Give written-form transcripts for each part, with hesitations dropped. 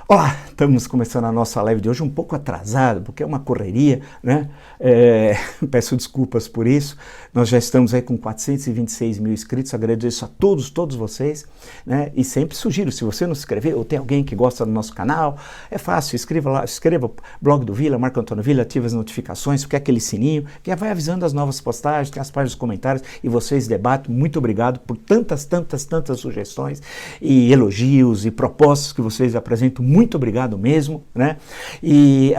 Olá, estamos começando a nossa live de hoje um pouco atrasado, porque é uma correria, né? Peço desculpas por isso. Nós já estamos aí com 426 mil inscritos, agradeço a todos vocês, né? E sempre sugiro, se você não se inscreveu ou tem alguém que gosta do nosso canal, é fácil, escreva lá, escreva blog do Vila, Marco Antônio Vila, ative as notificações, porque é aquele sininho que vai avisando as novas postagens, tem as páginas dos comentários e vocês debatem. Muito obrigado por tantas sugestões e elogios e propostas que vocês apresentam. Muito obrigado mesmo, né? E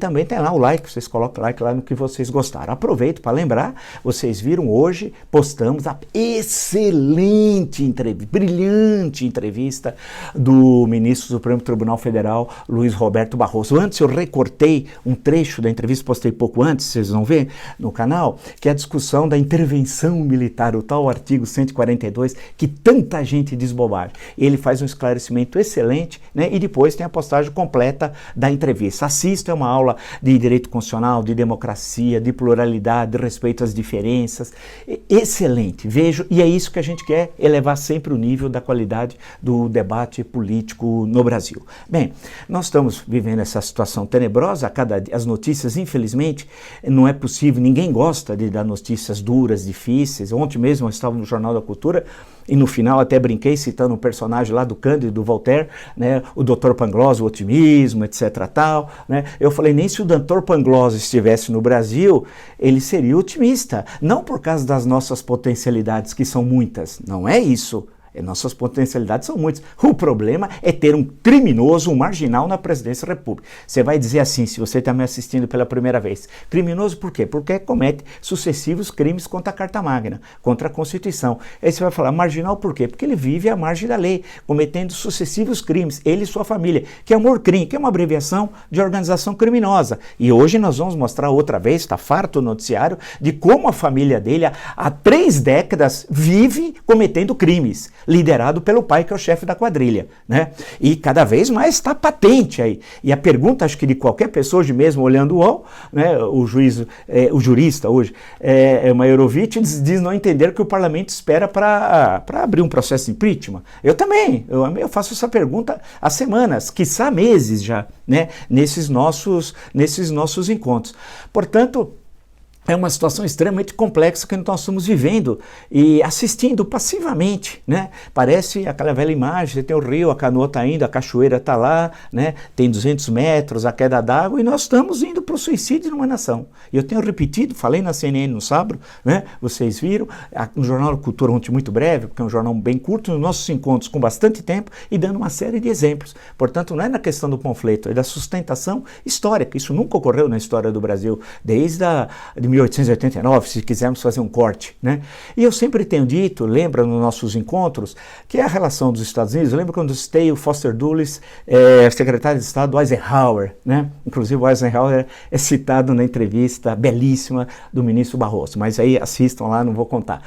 também tem lá o like, vocês colocam like lá no que vocês gostaram. Aproveito para lembrar, vocês viram hoje, postamos a excelente brilhante entrevista do ministro do Supremo Tribunal Federal, Luiz Roberto Barroso. Antes eu recortei um trecho da entrevista, postei pouco antes, vocês vão ver no canal, que é a discussão da intervenção militar, o tal artigo 142, que tanta gente diz bobagem. Ele faz um esclarecimento excelente, né? E depois tem a postagem completa da entrevista. Assista, é uma aula de direito constitucional, de democracia, de pluralidade, de respeito às diferenças. Excelente, vejo, e é isso que a gente quer, elevar sempre o nível da qualidade do debate político no Brasil. Bem, nós estamos vivendo essa situação tenebrosa, as notícias, infelizmente, não é possível, ninguém gosta de dar notícias duras, difíceis. Ontem mesmo eu estava no Jornal da Cultura, e no final até brinquei citando um personagem lá do Cândido, do Voltaire, né, o Dr. Pangloss, o otimismo, etc. tal, né? Eu falei, nem se o Dr. Pangloss estivesse no Brasil, ele seria otimista. Não por causa das nossas potencialidades, que são muitas, não é isso. Nossas potencialidades são muitas. O problema é ter um criminoso, um marginal na presidência da República. Você vai dizer assim, se você está me assistindo pela primeira vez. Criminoso por quê? Porque comete sucessivos crimes contra a Carta Magna, contra a Constituição. Aí você vai falar, marginal por quê? Porque ele vive à margem da lei, cometendo sucessivos crimes, ele e sua família, que é o MORCRIM, que é uma abreviação de organização criminosa. E hoje nós vamos mostrar outra vez, está farto o noticiário, de como a família dele, há 3 décadas, vive cometendo crimes, liderado pelo pai, que é o chefe da quadrilha, né? E cada vez mais está patente aí. E a pergunta, acho que de qualquer pessoa, hoje mesmo olhando o UOL, né, o jurista hoje, Maiorovic, diz não entender que o parlamento espera para abrir um processo de impeachment. Eu também, eu faço essa pergunta há semanas, quiçá meses já, né, nesses nossos encontros. Portanto, é uma situação extremamente complexa que nós estamos vivendo e assistindo passivamente, né? Parece aquela velha imagem, você tem o rio, a canoa está indo, a cachoeira está lá, né? Tem 200 metros, a queda d'água, e nós estamos indo para o suicídio numa nação. E eu tenho repetido, falei na CNN no sábado, né? Vocês viram, no Jornal da Cultura ontem muito breve, porque é um jornal bem curto, nos nossos encontros com bastante tempo e dando uma série de exemplos. Portanto, não é na questão do panfleto, é da sustentação histórica. Isso nunca ocorreu na história do Brasil, desde de 1889, se quisermos fazer um corte, né? E eu sempre tenho dito, lembra nos nossos encontros, que é a relação dos Estados Unidos. Lembra quando eu citei o Foster Dulles, secretário de Estado do Eisenhower, né? Inclusive o Eisenhower é citado na entrevista belíssima do ministro Barroso, mas aí assistam lá, não vou contar.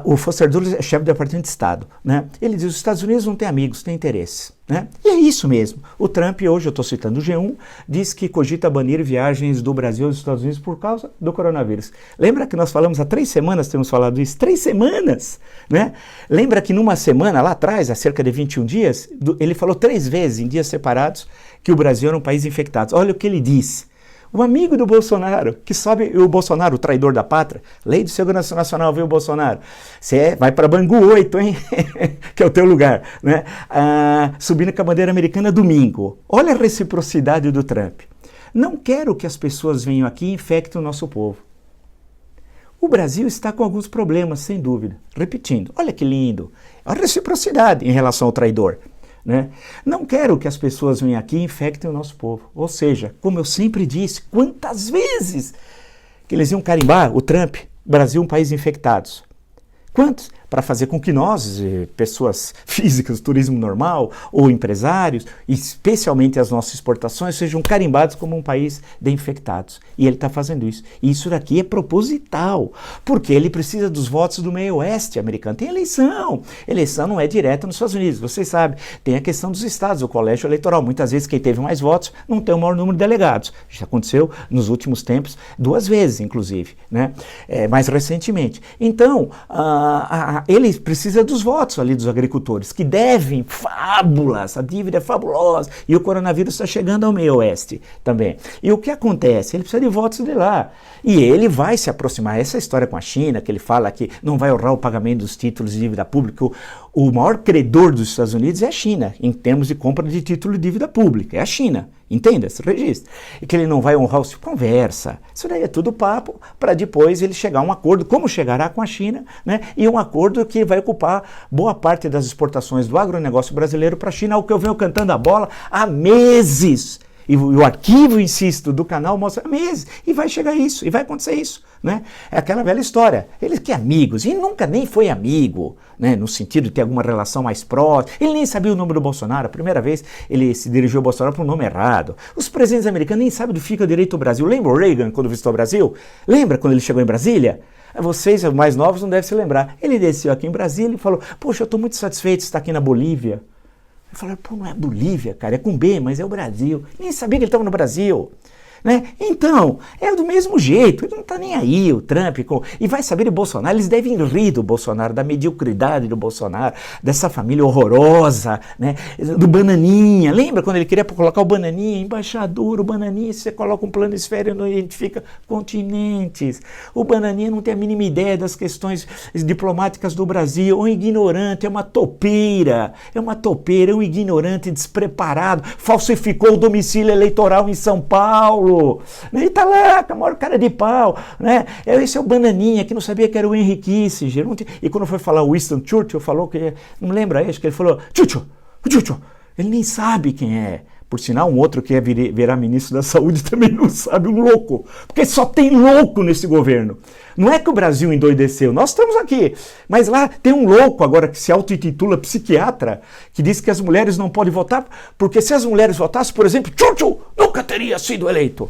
O Foster Dulles é chefe do Departamento de Estado, né? Ele diz, os Estados Unidos não têm amigos, têm interesses, né? E é isso mesmo. O Trump, hoje eu estou citando o G1, diz que cogita banir viagens do Brasil aos Estados Unidos por causa do coronavírus. Lembra que nós falamos há 3 semanas, temos falado isso? 3 semanas, né? Lembra que numa semana lá atrás, há cerca de 21 dias, ele falou 3 vezes em dias separados que o Brasil era um país infectado. Olha o que ele disse. O amigo do Bolsonaro, que sobe o Bolsonaro, o traidor da pátria, Lei de Segurança Nacional, viu, Bolsonaro? Você vai para Bangu 8, hein? Que é o teu lugar, né? Subindo com a bandeira americana domingo. Olha a reciprocidade do Trump. Não quero que as pessoas venham aqui e infectem o nosso povo. O Brasil está com alguns problemas, sem dúvida. Repetindo, olha que lindo. A reciprocidade em relação ao traidor. Né? Não quero que as pessoas venham aqui e infectem o nosso povo. Ou seja, como eu sempre disse, quantas vezes que eles iam carimbar o Trump, Brasil um país infectados? Quantos? Para fazer com que nós, pessoas físicas, turismo normal, ou empresários, especialmente as nossas exportações, sejam carimbados como um país de infectados. E ele está fazendo isso. E isso daqui é proposital, porque ele precisa dos votos do meio oeste americano. Tem eleição. Eleição não é direta nos Estados Unidos. Vocês sabem, tem a questão dos estados, o colégio eleitoral. Muitas vezes quem teve mais votos não tem o maior número de delegados. Isso aconteceu nos últimos tempos, 2 vezes, inclusive, né? Mais recentemente. Então, ele precisa dos votos ali dos agricultores, que devem fábulas, a dívida é fabulosa, e o coronavírus está chegando ao meio oeste também. E o que acontece? Ele precisa de votos de lá, e ele vai se aproximar. Essa história com a China, que ele fala que não vai honrar o pagamento dos títulos de dívida pública, o maior credor dos Estados Unidos é a China, em termos de compra de título de dívida pública, é a China. Entenda esse registro. E que ele não vai honrar o seu conversa. Isso daí é tudo papo para depois ele chegar a um acordo, como chegará com a China, né? E um acordo que vai ocupar boa parte das exportações do agronegócio brasileiro para a China, o que eu venho cantando a bola há meses. E o arquivo, insisto, do canal mostra há meses. E vai chegar isso, e vai acontecer isso. Né? É aquela velha história. Eles que amigos, e nunca nem foi amigo, né? No sentido de ter alguma relação mais próxima. Ele nem sabia o nome do Bolsonaro. A primeira vez ele se dirigiu ao Bolsonaro por um nome errado. Os presidentes americanos nem sabem do fica direito ao Brasil. Lembra o Reagan quando visitou o Brasil? Lembra quando ele chegou em Brasília? Vocês, mais novos, não devem se lembrar. Ele desceu aqui em Brasília e falou: poxa, eu estou muito satisfeito de estar aqui na Bolívia. Eu falei: pô, não é Bolívia, cara, é com B, mas é o Brasil. Nem sabia que ele estava no Brasil. Né? Então, é do mesmo jeito, ele não está nem aí, o Trump, e vai saber do Bolsonaro, eles devem rir do Bolsonaro, da mediocridade do Bolsonaro, dessa família horrorosa, né? Do Bananinha. Lembra quando ele queria colocar o Bananinha, embaixador, o Bananinha, se você coloca um planisfério, não identifica continentes. O Bananinha não tem a mínima ideia das questões diplomáticas do Brasil, é um ignorante, é uma topeira, é um ignorante despreparado, falsificou o domicílio eleitoral em São Paulo. Ele está lá com a maior cara de pau, né? Esse é o Bananinha, que não sabia que era o Henry Kissinger. E quando foi falar o Winston Churchill, falou que, não lembra, acho que ele falou, Churchill, ele nem sabe quem é. Por sinal, um outro que virar ministro da Saúde também não sabe, um louco. Porque só tem louco nesse governo. Não é que o Brasil endoideceu, nós estamos aqui. Mas lá tem um louco agora que se auto-intitula psiquiatra, que diz que as mulheres não podem votar, porque se as mulheres votassem, por exemplo, Churchill nunca teria sido eleito.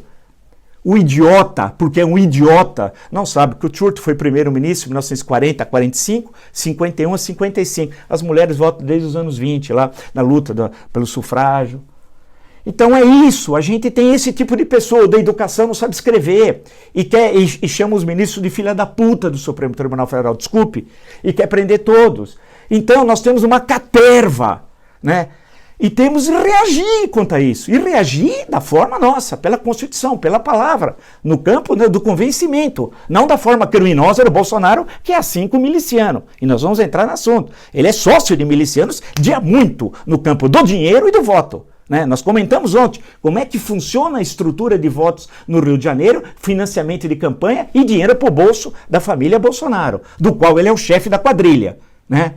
O idiota, porque é um idiota, não sabe que o Churchill foi primeiro-ministro em 1940 a 45, 51 a 55. As mulheres votam desde os anos 20, lá na luta pelo sufrágio. Então é isso, a gente tem esse tipo de pessoa da educação, não sabe escrever e chama os ministros de filha da puta do Supremo Tribunal Federal, desculpe, e quer prender todos. Então nós temos uma caterva, né? E temos que reagir contra isso, e reagir da forma nossa, pela Constituição, pela palavra, no campo, né, do convencimento, não da forma criminosa do Bolsonaro, que é assim com o miliciano. E nós vamos entrar no assunto. Ele é sócio de milicianos de há muito no campo do dinheiro e do voto. Né? Nós comentamos ontem como é que funciona a estrutura de votos no Rio de Janeiro, financiamento de campanha e dinheiro para o bolso da família Bolsonaro, do qual ele é o chefe da quadrilha. Né?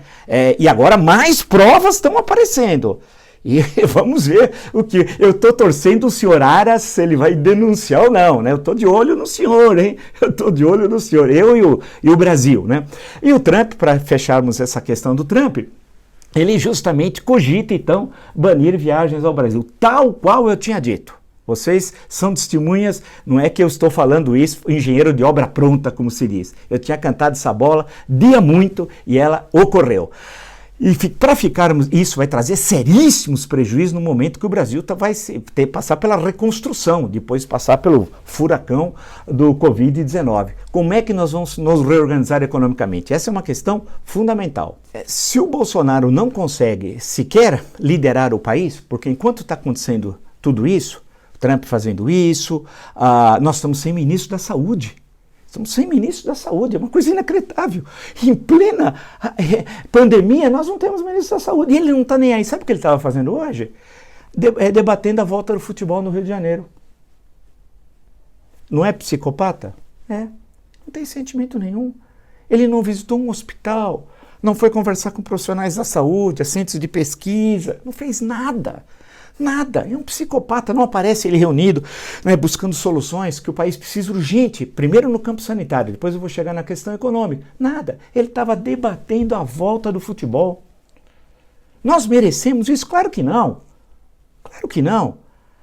E agora mais provas estão aparecendo. E vamos ver o que... Eu estou torcendo o senhor Aras se ele vai denunciar ou não, né? Eu estou de olho no senhor, hein? Eu estou de olho no senhor, eu e o Brasil, né? E o Trump, para fecharmos essa questão do Trump, ele justamente cogita, então, banir viagens ao Brasil, tal qual eu tinha dito. Vocês são testemunhas, não é que eu estou falando isso, engenheiro de obra pronta, como se diz. Eu tinha cantado essa bola dia muito e ela ocorreu. E para ficarmos, isso vai trazer seríssimos prejuízos no momento que o Brasil vai passar pela reconstrução, depois passar pelo furacão do Covid-19. Como é que nós vamos nos reorganizar economicamente? Essa é uma questão fundamental. Se o Bolsonaro não consegue sequer liderar o país, porque enquanto está acontecendo tudo isso, Trump fazendo isso, nós estamos sem ministro da Saúde. Estamos sem ministro da Saúde, é uma coisa inacreditável. Em plena pandemia, nós não temos ministro da Saúde. E ele não está nem aí. Sabe o que ele estava fazendo hoje? Debatendo a volta do futebol no Rio de Janeiro. Não é psicopata? É. Não tem sentimento nenhum. Ele não visitou um hospital, não foi conversar com profissionais da saúde, centros de pesquisa, não fez nada. Nada, é um psicopata, não aparece ele reunido, né, buscando soluções que o país precisa urgente, primeiro no campo sanitário, depois eu vou chegar na questão econômica. Nada, ele estava debatendo a volta do futebol. Nós merecemos isso? Claro que não. Claro que não.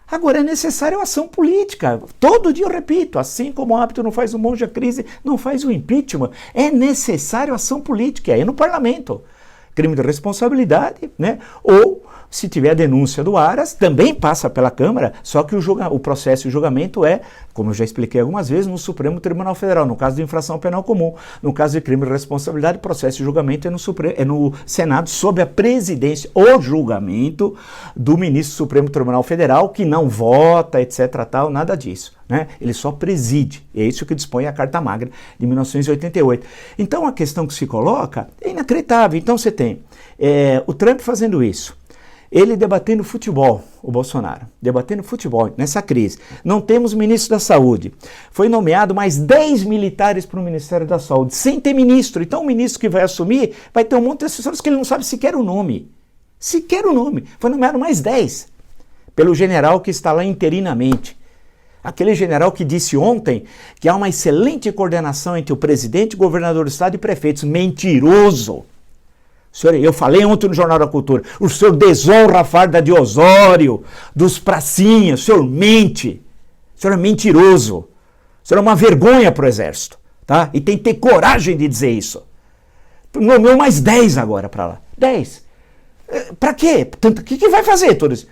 Agora é necessário ação política. Todo dia eu repito, assim como o hábito não faz o monge a crise, não faz o impeachment. É necessário ação política, é no parlamento. crime de responsabilidade, né? Ou, se tiver a denúncia do Aras, também passa pela Câmara, só que o processo e julgamento é, como eu já expliquei algumas vezes, no Supremo Tribunal Federal, no caso de infração penal comum. No caso de crime de responsabilidade, o processo e julgamento é no Senado, sob a presidência, o julgamento do ministro do Supremo Tribunal Federal, que não vota, etc, tal, nada disso, né? Ele só preside, é isso que dispõe a Carta Magna de 1988. Então a questão que se coloca é inacreditável. Então você tem o Trump fazendo isso, ele debatendo futebol, o Bolsonaro, debatendo futebol nessa crise. Não temos ministro da Saúde. Foi nomeado mais 10 militares para o Ministério da Saúde, sem ter ministro. Então o ministro que vai assumir vai ter um monte de assessores que ele não sabe sequer o nome. Sequer o nome. Foi nomeado mais 10 pelo general que está lá interinamente. Aquele general que disse ontem que há uma excelente coordenação entre o presidente, governador do estado e prefeitos. Mentiroso! Senhor, eu falei ontem no Jornal da Cultura, o senhor desonra a farda de Osório, dos pracinhas, o senhor mente, o senhor é mentiroso, o senhor é uma vergonha para o Exército, tá? E tem que ter coragem de dizer isso. Nomeou mais 10 agora para lá, 10. Para quê? O que vai fazer todos?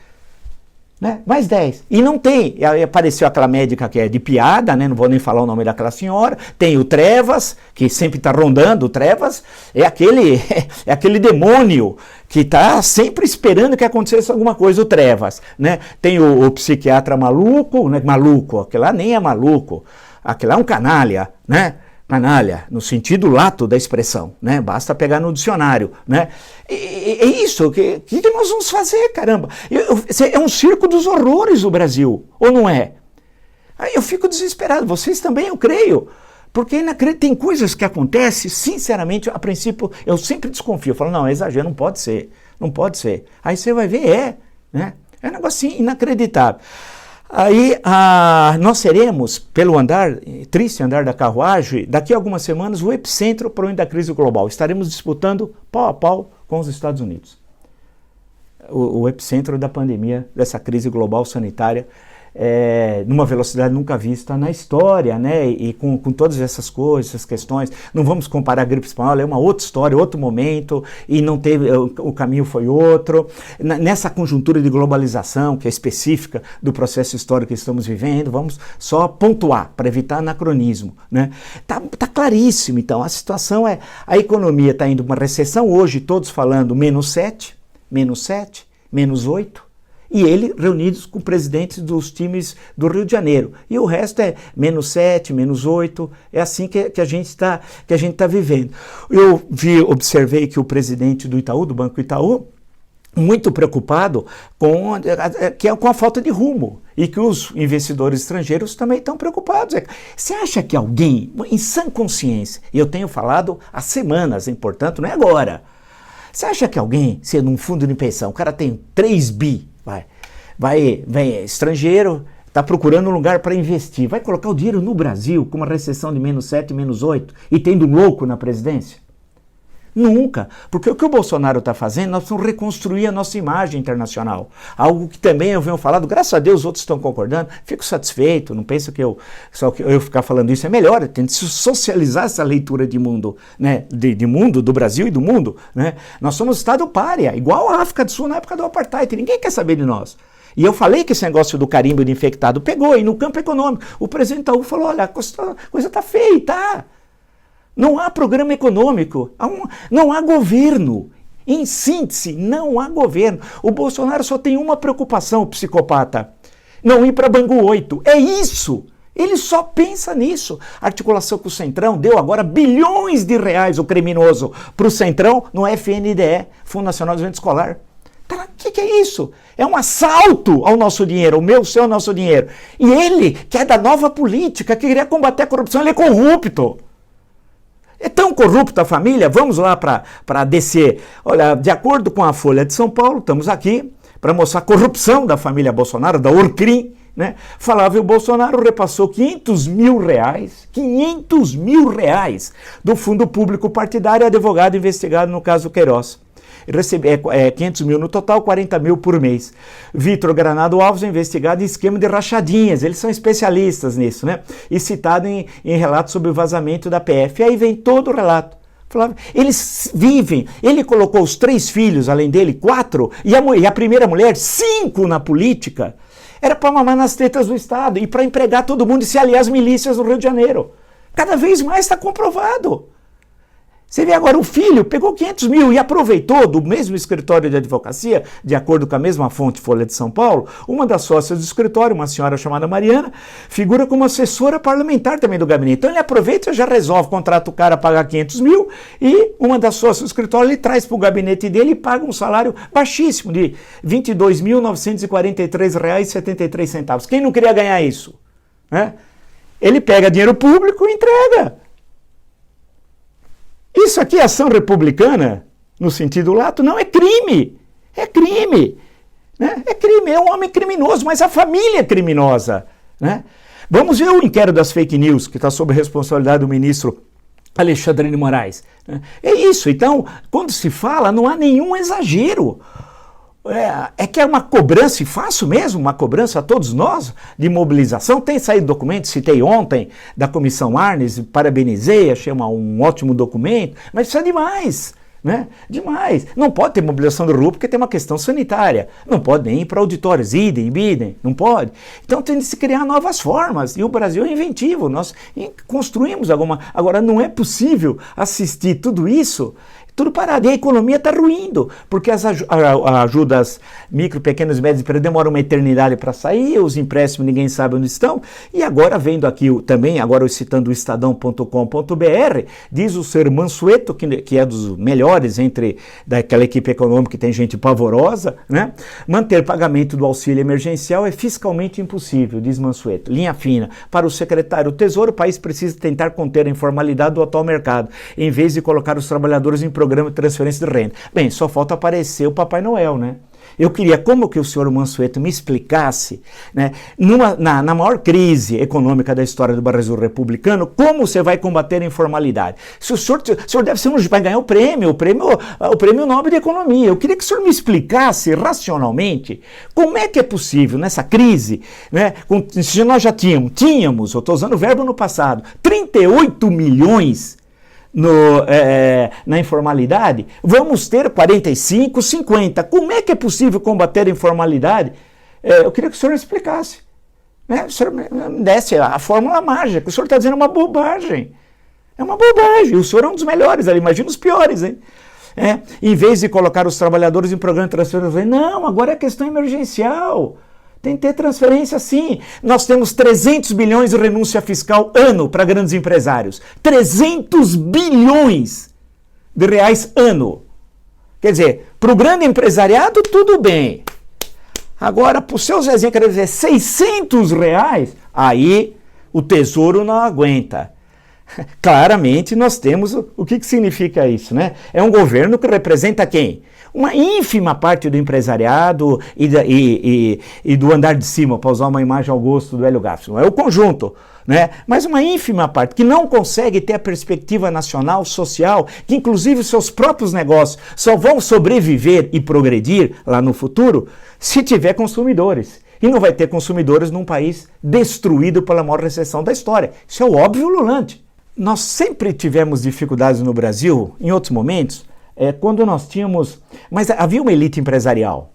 Né? Mais 10. E não tem. Aí apareceu aquela médica que é de piada, né? Não vou nem falar o nome daquela senhora. Tem o Trevas, que sempre está rondando. O Trevas é aquele demônio que está sempre esperando que acontecesse alguma coisa, o Trevas. Né? Tem o psiquiatra maluco, né? Maluco, aquele lá nem é maluco. Aquele lá é um canalha, né? Canalha, no sentido lato da expressão, né? Basta pegar no dicionário, né? É isso, o que nós vamos fazer, caramba? É um circo dos horrores o Brasil, ou não é? Aí eu fico desesperado, vocês também, eu creio, porque tem coisas que acontecem, sinceramente, a princípio, eu sempre desconfio, eu falo, não, é exagero, não pode ser, não pode ser. Aí você vai ver, né? É um negócio assim, inacreditável. Aí nós seremos, pelo triste andar da carruagem, daqui a algumas semanas, o epicentro para o da crise global. Estaremos disputando pau a pau com os Estados Unidos. O epicentro da pandemia, dessa crise global sanitária, numa velocidade nunca vista na história, né? E com todas essas coisas, essas questões. Não vamos comparar a gripe espanhola, é uma outra história, outro momento, e não teve, o caminho foi outro. Nessa conjuntura de globalização, que é específica do processo histórico que estamos vivendo, vamos só pontuar, para evitar anacronismo, né? Tá claríssimo, então, a situação a economia está indo para uma recessão, hoje todos falando -7, -8, e ele reunidos com presidentes dos times do Rio de Janeiro. E o resto é -7, -8, é assim que a gente está vivendo. Eu observei que o presidente do Itaú, do Banco Itaú, muito preocupado com a falta de rumo, e que os investidores estrangeiros também estão preocupados. Você acha que alguém, em sã consciência, e eu tenho falado há semanas, portanto não é agora, você acha que alguém, se num fundo de pensão, o cara tem 3 bi, vem estrangeiro, está procurando um lugar para investir, vai colocar o dinheiro no Brasil com uma recessão de -7, -8 e tendo um louco na presidência? Nunca, porque o que o Bolsonaro está fazendo, nós precisamos reconstruir a nossa imagem internacional, algo que também eu venho falando, graças a Deus os outros estão concordando, fico satisfeito, não penso que eu ficar falando isso é melhor, tem que socializar essa leitura de mundo, né, de mundo, do Brasil e do mundo, né? Nós somos Estado pária, igual a África do Sul na época do Apartheid, ninguém quer saber de nós. E eu falei que esse negócio do carimbo de infectado pegou, e no campo econômico, o presidente Itaú falou, olha, a coisa está feia, tá? Não há programa econômico, não há governo. Em síntese, não há governo. O Bolsonaro só tem uma preocupação, o psicopata, não ir para Bangu 8. É isso. Ele só pensa nisso. A articulação com o Centrão deu agora bilhões de reais, o criminoso, para o Centrão no FNDE, Fundo Nacional de Desenvolvimento Escolar. O que é isso? É um assalto ao nosso dinheiro, o meu, o seu, nosso dinheiro. E ele, que é da nova política, que queria combater a corrupção, ele é corrupto. É tão corrupta a família, vamos lá para descer. Olha, de acordo com a Folha de São Paulo, estamos aqui para mostrar a corrupção da família Bolsonaro, da Orcrim, né? Falava que o Bolsonaro repassou 500 mil reais , do fundo público partidário a advogado investigado no caso Queiroz. Recebe 500 mil no total, 40 mil por mês. Vitor Granado Alves é investigado em esquema de rachadinhas, eles são especialistas nisso, né? E citado em relato sobre o vazamento da PF. E aí vem todo o relato, Flávio, eles vivem, ele colocou os 3 filhos, além dele, 4, e a primeira mulher, 5 na política. Era para mamar nas tetas do Estado e para empregar todo mundo e se aliar às milícias no Rio de Janeiro. Cada vez mais está comprovado. Você vê agora, o filho pegou 500 mil e aproveitou do mesmo escritório de advocacia, de acordo com a mesma fonte Folha de São Paulo, uma das sócias do escritório, uma senhora chamada Mariana, figura como assessora parlamentar também do gabinete. Então ele aproveita e já resolve, contrata o cara a pagar 500 mil e uma das sócias do escritório ele traz para o gabinete dele e paga um salário baixíssimo de R$ 22.943,73. Quem não queria ganhar isso? Né? Ele pega dinheiro público e entrega. Isso aqui é ação republicana, no sentido lato? Não, é crime. É crime. Né? É crime, é um homem criminoso, mas a família é criminosa. Né? Vamos ver o inquérito das fake news, que está sob responsabilidade do ministro Alexandre de Moraes. Né? É isso. Então, quando se fala, não há nenhum exagero. É que é uma cobrança, e faço mesmo uma cobrança a todos nós, de mobilização. Tem saído documento, citei ontem, da Comissão Arnes, parabenizei, achei um ótimo documento, mas precisa de mais, né? Demais. Não pode ter mobilização do rua porque tem uma questão sanitária. Não pode nem ir para auditórios, idem, não pode. Então tem de se criar novas formas, e o Brasil é inventivo, nós construímos alguma... Agora, não é possível assistir tudo isso... Tudo parado. E a economia está ruindo, porque as ajudas micro, pequenas e médias empresas demoram uma eternidade para sair, os empréstimos ninguém sabe onde estão. E agora, vendo aqui também, agora eu citando o estadão.com.br, diz o senhor Mansueto, que é dos melhores daquela equipe econômica que tem gente pavorosa, né? Manter pagamento do auxílio emergencial é fiscalmente impossível, diz Mansueto. Linha fina. Para o secretário do Tesouro, o país precisa tentar conter a informalidade do atual mercado, em vez de colocar os trabalhadores em programa de transferência de renda. Bem, só falta aparecer o Papai Noel, né? Eu queria como que o senhor Mansueto me explicasse, né, na maior crise econômica da história do Brasil republicano, como você vai combater a informalidade. Se o senhor deve ser vai ganhar o prêmio Nobel de Economia. Eu queria que o senhor me explicasse racionalmente como é que é possível nessa crise, né, se nós já tínhamos, eu estou usando o verbo no passado, 38 milhões na informalidade, vamos ter 45, 50. Como é que é possível combater a informalidade? Eu queria que o senhor explicasse. Né? O senhor me desse a fórmula mágica. O senhor está dizendo uma bobagem. É uma bobagem. O senhor é um dos melhores ali, imagina os piores, hein? Em vez de colocar os trabalhadores em programa de transferência, não, agora é questão emergencial. Tem que ter transferência sim. Nós temos 300 bilhões de renúncia fiscal ano para grandes empresários. 300 bilhões de reais ano. Quer dizer, para o grande empresariado, tudo bem. Agora, para o seu Zezinho, quer dizer, 600 reais, aí o Tesouro não aguenta. Claramente, nós temos... O que significa isso, né? É um governo que representa quem? Uma ínfima parte do empresariado e do andar de cima, para usar uma imagem ao gosto do Hélio Gaffson. É o conjunto, né? Mas uma ínfima parte que não consegue ter a perspectiva nacional, social, que inclusive seus próprios negócios só vão sobreviver e progredir lá no futuro se tiver consumidores. E não vai ter consumidores num país destruído pela maior recessão da história. Isso é o óbvio ululante. Nós sempre tivemos dificuldades no Brasil, em outros momentos, quando nós tínhamos... Mas havia uma elite empresarial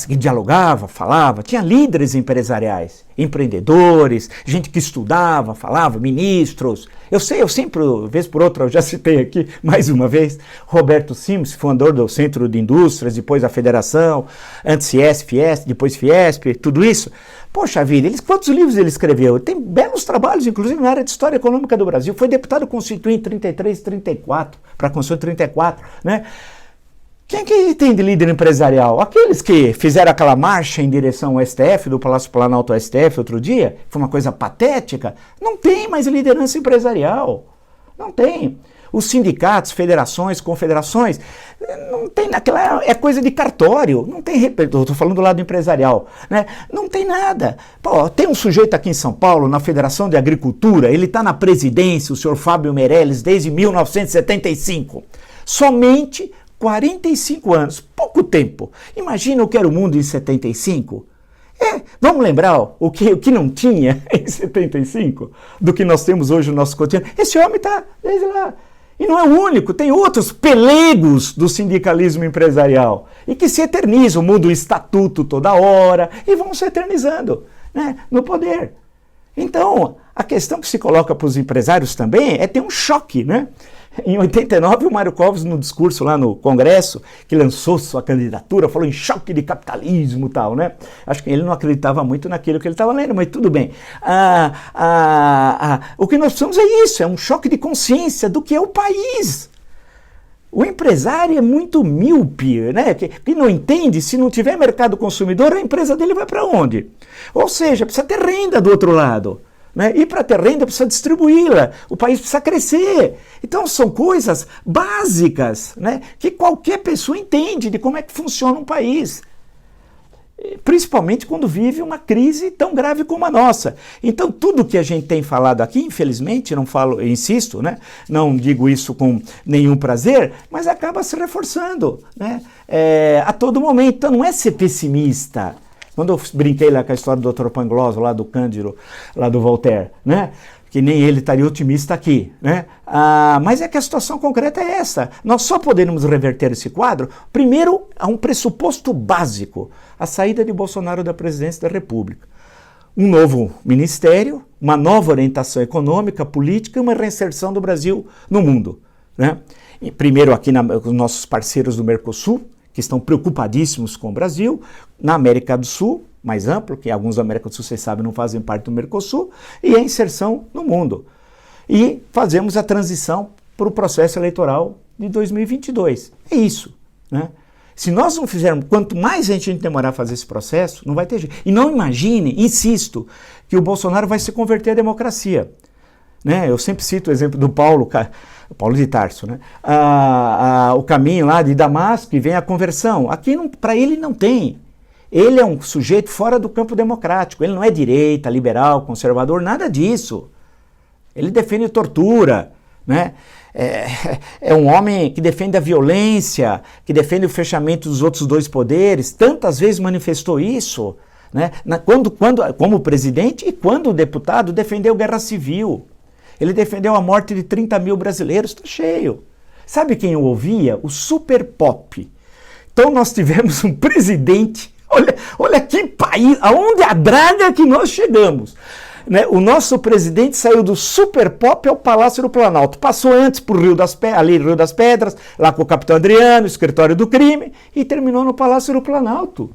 que dialogava, falava, tinha líderes empresariais, empreendedores, gente que estudava, falava, ministros. Eu sempre, vez por outra, eu já citei aqui mais uma vez, Roberto Simes, fundador do Centro de Indústrias, depois da Federação, antes Fiesp, depois Fiesp, tudo isso. Poxa vida, quantos livros ele escreveu? Tem belos trabalhos, inclusive na área de História Econômica do Brasil. Foi deputado constituinte em 33, 34, para a Constituição 34, né? Quem que tem de líder empresarial? Aqueles que fizeram aquela marcha em direção ao STF, do Palácio Planalto ao STF outro dia, foi uma coisa patética. Não tem mais liderança empresarial. Não tem. Os sindicatos, federações, confederações, não tem naquela... É coisa de cartório. Não tem... Estou falando do lado empresarial, né? Não tem nada. Pô, tem um sujeito aqui em São Paulo, na Federação de Agricultura, ele está na presidência, o senhor Fábio Meirelles, desde 1975. Somente 45 anos, pouco tempo. Imagina o que era o mundo em 75. Vamos lembrar o que não tinha em 75, do que nós temos hoje no nosso cotidiano. Esse homem está desde lá. E não é o único, tem outros pelegos do sindicalismo empresarial e que se eternizam, mudam o estatuto toda hora e vão se eternizando, né, no poder. Então, a questão que se coloca para os empresários também é ter um choque, né? Em 89, o Mário Covas, no discurso lá no Congresso, que lançou sua candidatura, falou em choque de capitalismo e tal, né? Acho que ele não acreditava muito naquilo que ele estava lendo, mas tudo bem. O que nós precisamos é isso, é um choque de consciência do que é o país. O empresário é muito míope, né? Que não entende, se não tiver mercado consumidor, a empresa dele vai para onde? Ou seja, precisa ter renda do outro lado. Né? E para ter renda precisa distribuí-la, o país precisa crescer. Então são coisas básicas, né, que qualquer pessoa entende de como é que funciona um país. Principalmente quando vive uma crise tão grave como a nossa. Então tudo que a gente tem falado aqui, infelizmente, não falo, insisto, né, não digo isso com nenhum prazer, mas acaba se reforçando, né, a todo momento. Então não é ser pessimista. Quando eu brinquei lá com a história do Dr. Pangloss, lá do Cândido, lá do Voltaire, né? Que nem ele estaria otimista aqui, né? Mas é que a situação concreta é essa. Nós só poderemos reverter esse quadro, primeiro, a um pressuposto básico, a saída de Bolsonaro da presidência da República. Um novo ministério, uma nova orientação econômica, política e uma reinserção do Brasil no mundo, né? E primeiro aqui com os nossos parceiros do Mercosul, que estão preocupadíssimos com o Brasil, na América do Sul, mais amplo, que alguns da América do Sul, vocês sabem, não fazem parte do Mercosul, e a inserção no mundo. E fazemos a transição para o processo eleitoral de 2022. É isso, né? Se nós não fizermos, quanto mais a gente demorar a fazer esse processo, não vai ter jeito. E não imagine, insisto, que o Bolsonaro vai se converter à democracia. Né? Eu sempre cito o exemplo do Paulo de Tarso, né? O caminho lá de Damasco e vem a conversão. Aqui para ele não tem. Ele é um sujeito fora do campo democrático. Ele não é direita, liberal, conservador, nada disso. Ele defende tortura, né? É um homem que defende a violência, que defende o fechamento dos outros dois poderes. Tantas vezes manifestou isso, né? Como presidente e quando deputado defendeu guerra civil. Ele defendeu a morte de 30 mil brasileiros, está cheio. Sabe quem eu ouvia? O Super Pop. Então nós tivemos um presidente, olha que país, aonde a draga que nós chegamos. Né? O nosso presidente saiu do Super Pop ao Palácio do Planalto. Passou antes por Rio das Pedras, lá com o capitão Adriano, escritório do crime, e terminou no Palácio do Planalto.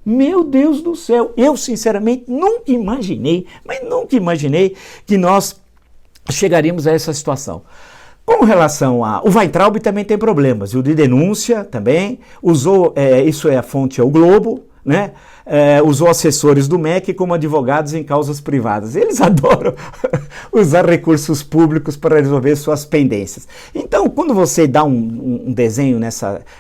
Meu Deus do céu, eu sinceramente nunca imaginei, mas nunca imaginei que nós chegaríamos a essa situação. Com relação o Weintraub também tem problemas, o de denúncia também, usou, isso é a fonte, é o Globo, né? Usou assessores do MEC como advogados em causas privadas. Eles adoram usar recursos públicos para resolver suas pendências. Então, quando você dá um desenho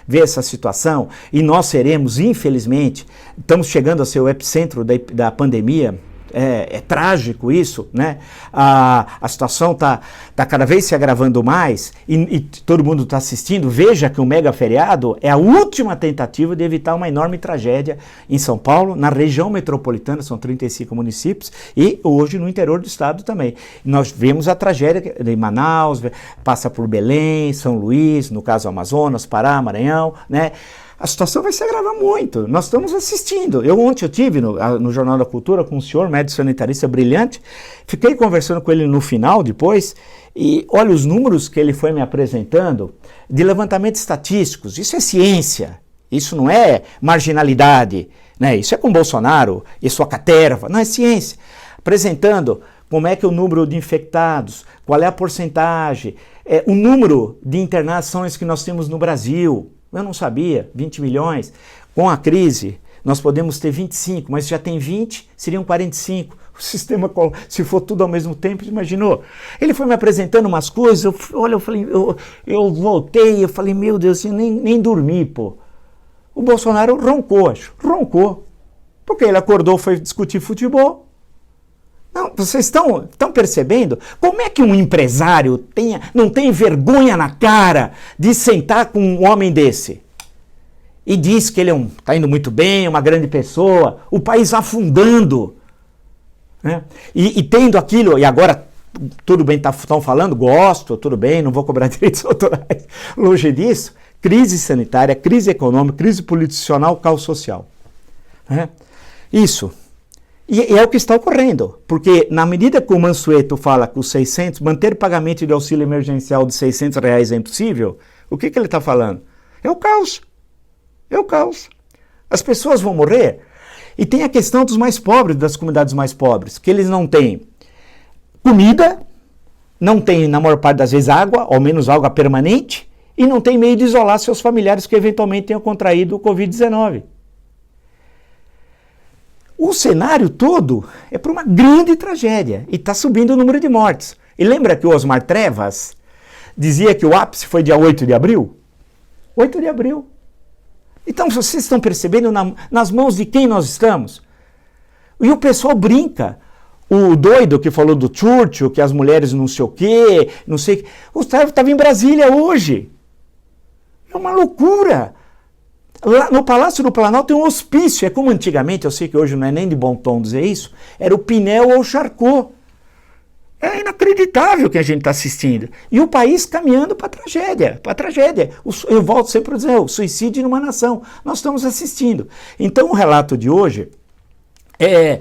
vê essa situação, e nós seremos, infelizmente, estamos chegando a ser o epicentro da pandemia. É trágico isso, né? A situação está cada vez se agravando mais e todo mundo está assistindo. Veja que o mega feriado é a última tentativa de evitar uma enorme tragédia em São Paulo, na região metropolitana, são 35 municípios, e hoje no interior do estado também. Nós vemos a tragédia em Manaus, passa por Belém, São Luís, no caso Amazonas, Pará, Maranhão, né? A situação vai se agravar muito. Nós estamos assistindo. Ontem eu tive no Jornal da Cultura com um senhor, médico sanitarista brilhante, fiquei conversando com ele no final depois, e olha os números que ele foi me apresentando de levantamentos estatísticos. Isso é ciência, isso não é marginalidade, né? Isso é com Bolsonaro e sua caterva, não é ciência. Apresentando como é que é o número de infectados, qual é a porcentagem, o número de internações que nós temos no Brasil. Eu não sabia, 20 milhões. Com a crise, nós podemos ter 25, mas já tem 20, seriam 45. O sistema, se for tudo ao mesmo tempo, imaginou? Ele foi me apresentando umas coisas, eu voltei, eu falei, meu Deus, eu nem dormi, pô. O Bolsonaro roncou, roncou. Porque ele acordou, foi discutir futebol. Não, vocês estão percebendo? Como é que um empresário não tem vergonha na cara de sentar com um homem desse? E diz que ele está indo muito bem, é uma grande pessoa, o país afundando. Né? E tendo aquilo, e agora tudo bem, estão falando, gosto, tudo bem, não vou cobrar direitos autorais, longe disso, crise sanitária, crise econômica, crise político-institucional, caos social. Né? Isso. E é o que está ocorrendo, porque na medida que o Mansueto fala que os 600, manter o pagamento de auxílio emergencial de R$600 é impossível, o que ele está falando? É o caos. É o caos. As pessoas vão morrer. E tem a questão dos mais pobres, das comunidades mais pobres, que eles não têm comida, não têm, na maior parte das vezes, água, ao menos água permanente, e não tem meio de isolar seus familiares que eventualmente tenham contraído o Covid-19. O cenário todo é para uma grande tragédia e está subindo o número de mortes. E lembra que o Osmar Trevas dizia que o ápice foi dia 8 de abril? 8 de abril. Então, vocês estão percebendo nas mãos de quem nós estamos? E o pessoal brinca. O doido que falou do Churchill, que as mulheres não sei o quê, não sei o quê. O Trevas estava em Brasília hoje. É uma loucura. Lá no Palácio do Planalto tem um hospício, é como antigamente, eu sei que hoje não é nem de bom tom dizer isso, era o Pinel ou o Charcot. É inacreditável o que a gente está assistindo. E o país caminhando para a tragédia, para a tragédia. Eu volto sempre a dizer, o suicídio numa nação. Nós estamos assistindo. Então o relato de hoje é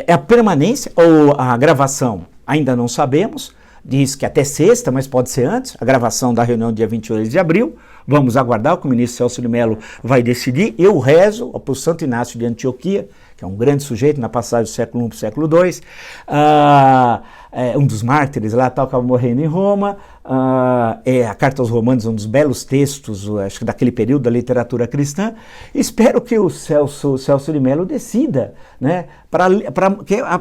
a permanência ou a gravação, ainda não sabemos, diz que até sexta, mas pode ser antes, a gravação da reunião dia 28 de abril. Vamos aguardar o que o ministro Celso de Mello vai decidir. Eu rezo para o Santo Inácio de Antioquia, que é um grande sujeito na passagem do século I para o século II, um dos mártires lá, tal, que estava morrendo em Roma. A Carta aos Romanos, um dos belos textos, acho que daquele período da literatura cristã. Espero que o Celso de Mello decida, né, para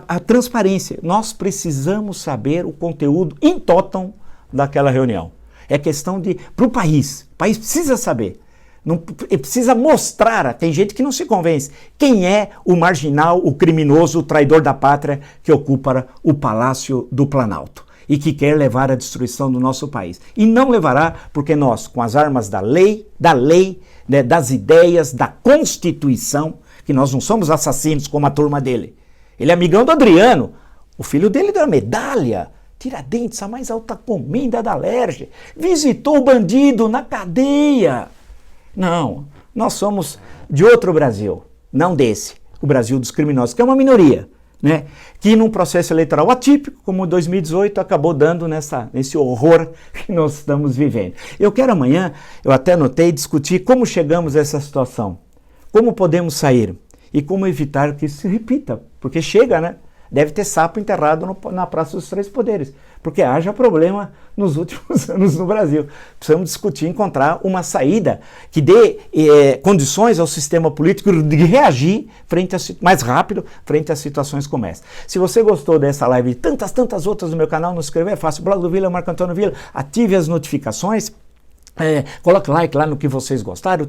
a transparência. Nós precisamos saber o conteúdo in totum daquela reunião. É questão para o país. O país precisa saber. Não, precisa mostrar, tem gente que não se convence, quem é o marginal, o criminoso, o traidor da pátria que ocupa o Palácio do Planalto e que quer levar à destruição do nosso país. E não levará porque nós, com as armas da lei, né, das ideias, da Constituição, que nós não somos assassinos como a turma dele. Ele é amigão do Adriano, o filho dele deu a medalha, Tiradentes, a mais alta comenda da Alerj, visitou o bandido na cadeia. Não, nós somos de outro Brasil, não desse, o Brasil dos criminosos, que é uma minoria, né? Que num processo eleitoral atípico, como 2018, acabou dando nesse horror que nós estamos vivendo. Eu quero amanhã, eu até anotei, discutir como chegamos a essa situação, como podemos sair e como evitar que isso se repita, porque chega, né? Deve ter sapo enterrado na Praça dos Três Poderes, porque haja problema nos últimos anos no Brasil. Precisamos discutir, encontrar uma saída que dê condições ao sistema político de reagir mais rápido frente a situações como essa. Se você gostou dessa live e tantas outras no meu canal, não se inscrever, é fácil. Blog do Vila, Marco Antônio Vila, ative as notificações. Coloque like lá no que vocês gostaram,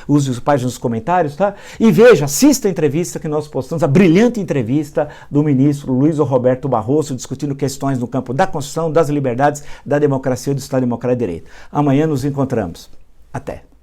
use os páginas nos comentários, tá? E veja, assista a entrevista que nós postamos, a brilhante entrevista do ministro Luiz Roberto Barroso, discutindo questões no campo da Constituição, das liberdades, da democracia e do Estado Democrático de Direito. Amanhã nos encontramos. Até!